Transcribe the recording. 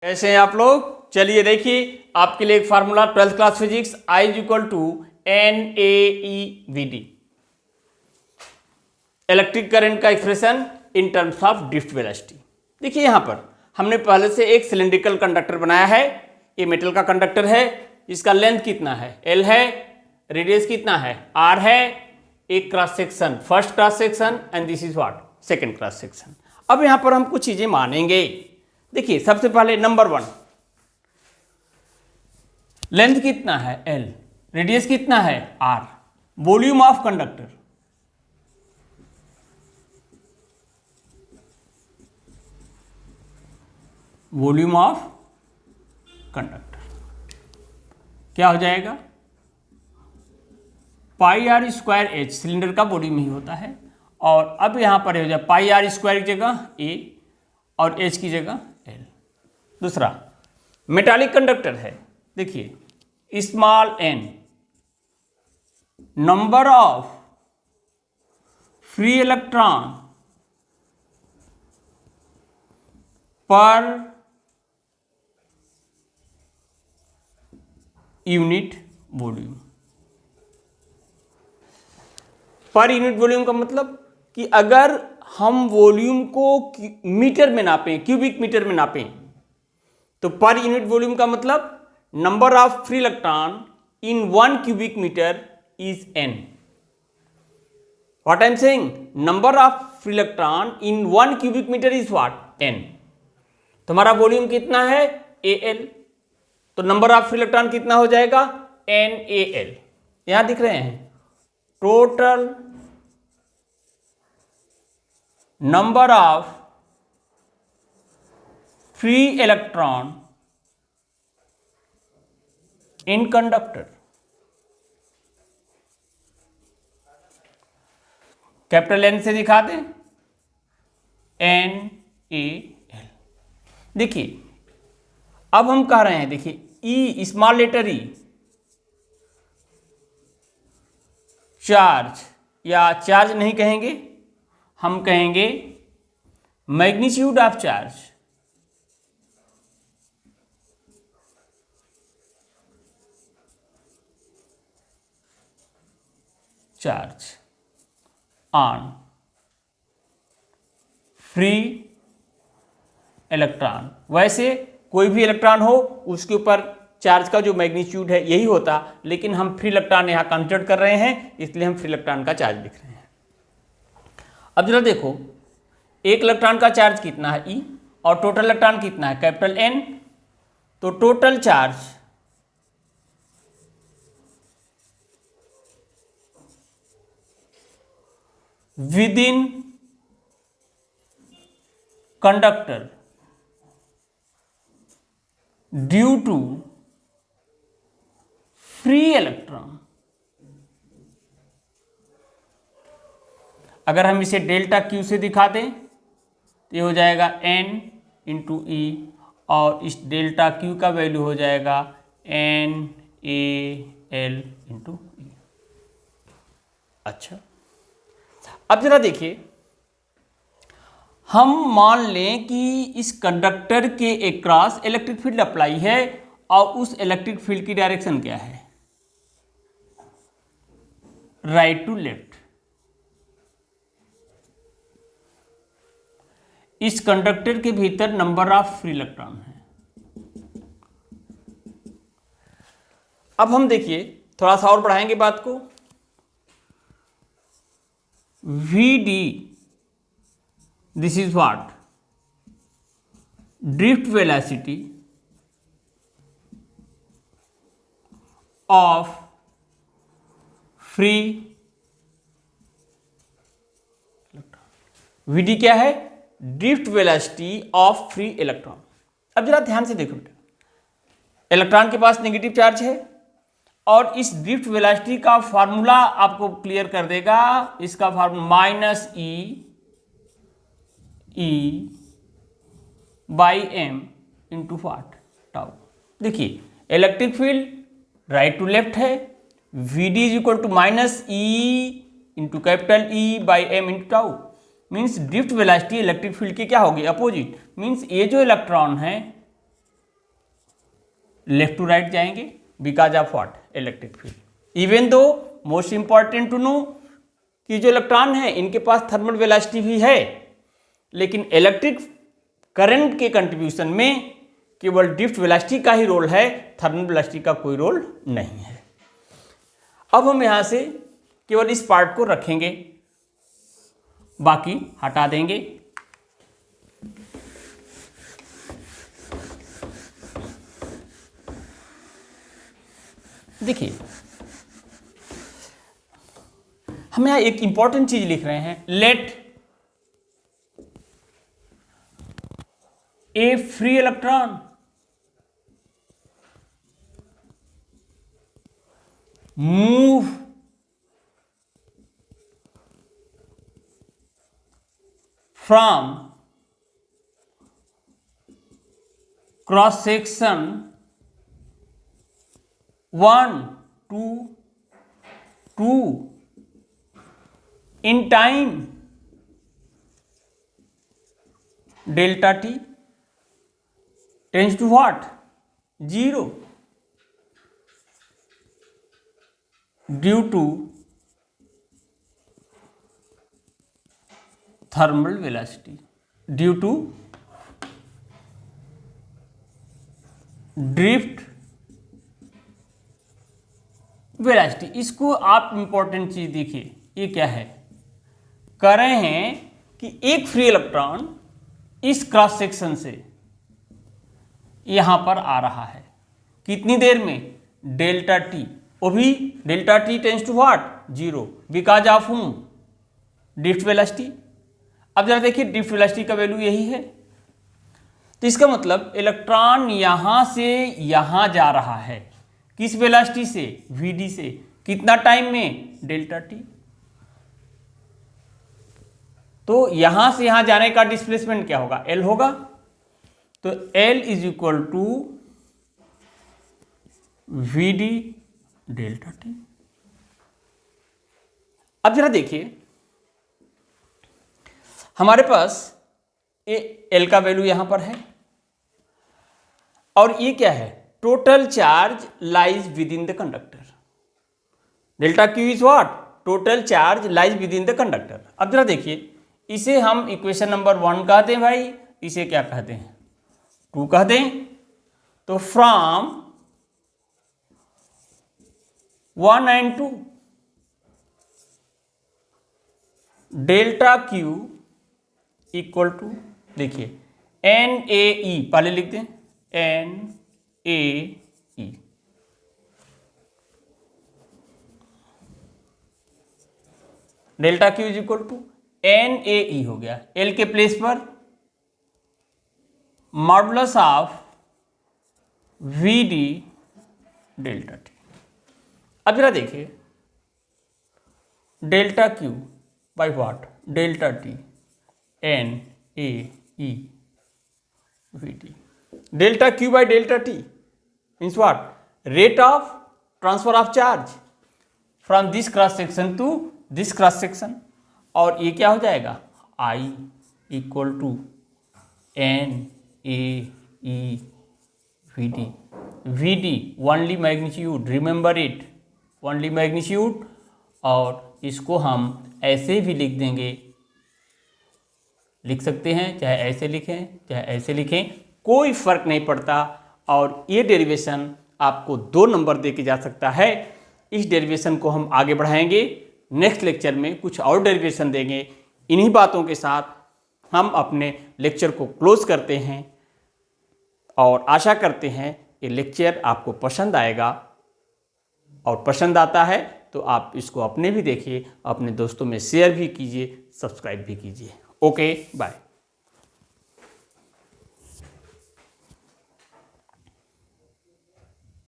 कैसे हैं आप लोग। चलिए देखिए आपके लिए एक formula 12th class physics I is equal to NaEVd, electric current का expression in terms of drift velocity. देखिए यहां पर हमने पहले से एक सिलेंड्रिकल कंडक्टर बनाया है। ये मेटल का कंडक्टर है, इसका लेंथ कितना है L है, रेडियस कितना है R है, एक cross section first cross section and this is what second cross section. अब यहां पर हम कुछ चीजें मानेंगे। देखिए सबसे पहले नंबर 1, लेंथ कितना है L, रेडियस कितना है R, volume of conductor, volume of conductor क्या हो जाएगा पाई आर स्क्वायर एच, सिलेंडर का वॉल्यूम ही होता है। और अब यहां पर हो जाए पाई आर स्क्वायर की जगह ए और एच की जगह एल। दूसरा मेटालिक कंडक्टर है, देखिए small n, number of free electron per unit volume. Per unit volume का मतलब कि अगर हम वॉल्यूम को मीटर में नापें, क्यूबिक मीटर में नापें, तो पर यूनिट वॉल्यूम का मतलब number of free electron in 1 cubic meter is n. What I am saying? Number of free electron in 1 cubic meter is what? n. तुम्हारा वॉल्यूम कितना है Al, तो नंबर ऑफ फ्री इलेक्ट्रॉन कितना हो जाएगा NaL। यहां दिख रहे हैं total number of free electron in conductor, capital N से दिखा दें NaL। देखिए अब हम कह रहे हैं, देखिए E small letter E charge, या चार्ज नहीं कहेंगे, हम कहेंगे magnitude of charge, charge on free electron. वैसे कोई भी इलेक्ट्रॉन हो उसके ऊपर चार्ज का जो मैग्नीट्यूड है यही होता, लेकिन हम फ्री इलेक्ट्रॉन यहां कंसिडर कर रहे हैं, इसलिए हम फ्री इलेक्ट्रॉन का चार्ज लिख रहे हैं। अब जरा देखो एक इलेक्ट्रॉन का चार्ज कितना है E और टोटल इलेक्ट्रॉन कितना है कैपिटल N, तो total charge within conductor due to free electron. अगर हम इसे डेल्टा Q से दिखा दें तो ये हो जाएगा N इंटू E, और इस डेल्टा Q का वैल्यू हो जाएगा NaL इंटू E। अच्छा अब जरा देखिए, हम मान लें कि इस कंडक्टर के एक्रॉस इलेक्ट्रिक फील्ड अप्लाई है और उस इलेक्ट्रिक फील्ड की डायरेक्शन क्या है राइट टू लेफ्ट। इस कंडक्टर के भीतर नंबर ऑफ फ्री इलेक्ट्रॉन है। अब हम देखिए थोड़ा सा और बढ़ाएंगे बात को, Vd this is what drift velocity of free Vd क्या है drift velocity of free electron. अब जरा ध्यान से देखो बेटा, इलेक्ट्रॉन के पास नेगेटिव चार्ज है और इस ड्रिफ्ट वेलोसिटी का फार्मूला आपको क्लियर कर देगा। इसका formula minus e by m into what tau. देखिए electric field right to left है, Vd is equal to minus e into capital E by m into tau. Means drift velocity electric field की क्या होगी opposite. Means ये जो electron है left to right जाएंगे because of what, electric field. Even though most important to no कि जो electron है इनके पास थर्मल वेलोसिटी भी है, लेकिन इलेक्ट्रिक करंट के कंट्रीब्यूशन में केवल ड्रिफ्ट वेलोसिटी का ही रोल है, थर्मल वेलोसिटी का कोई रोल नहीं है। अब हम यहां से केवल इस पार्ट को रखेंगे, बाकी हटा देंगे। देखिए हम यहां एक इंपॉर्टेंट चीज लिख रहे हैं, let a free electron move from cross section 1 to 2 in time delta t tends to what? 0 due to thermal velocity, due to drift velocity. इसको आप इंपॉर्टेंट चीज देखिए, ये क्या है, कह रहे हैं कि एक फ्री इलेक्ट्रॉन इस क्रॉस सेक्शन से यहां पर आ रहा है, कितनी देर में, डेल्टा टी, वो भी delta T tends to what, 0 because of hmm, drift velocity. अब जरा देखिए ड्रिफ्ट वेलोसिटी का वैल्यू यही है, तो इसका मतलब इलेक्ट्रॉन यहां से यहां जा रहा है, किस वेलोसिटी से, vd से, कितना टाइम में, डेल्टा टी। तो यहां से यहां जाने का डिस्प्लेसमेंट क्या होगा, L होगा, तो L is equal to vd delta T. अब जरा देखिए हमारे पास L का वैल्यू यहां पर है, और ये क्या है, total charge lies with in the conductor, delta Q is what, total charge lies with in the conductor. अब जरा देखिए इसे हम इक्वेशन नंबर 1 कहते हैं भाई, इसे क्या कहते हैं, 2 कहते हैं। तो from 1 and 2 delta Q equal to, देखिए NaE पहले लिखते हैं, NaE, delta Q is equal to NaE हो गया, L के प्लेस पर modulus of Vd delta T. अब जरा देखिए delta Q by what, delta T, NaE Vd, delta Q by delta T means what, rate of transfer of charge from this cross section to this cross section, और ये क्या हो जाएगा, I equal to NaE Vd, Vd only magnitude, remember it, only magnitude, और इसको हम ऐसे भी लिख देंगे, लिख सकते हैं, चाहे ऐसे लिखें चाहे ऐसे लिखें, कोई फर्क नहीं पड़ता। और ये डेरिवेशन आपको 2 नंबर दे के जा सकता है। इस डेरिवेशन को हम आगे बढ़ाएंगे, नेक्स्ट लेक्चर में कुछ और डेरिवेशन देंगे। इन्हीं बातों के साथ हम अपने लेक्चर को क्लोज करते हैं और आशा करते हैं ये लेक्चर आपको पसंद आएगा, और पसंद आता है तो आप इसको अपने भी देखिए, अपने दोस्तों में शेयर भी कीजिए, सब्सक्राइब भी कीजिए। Okay bye.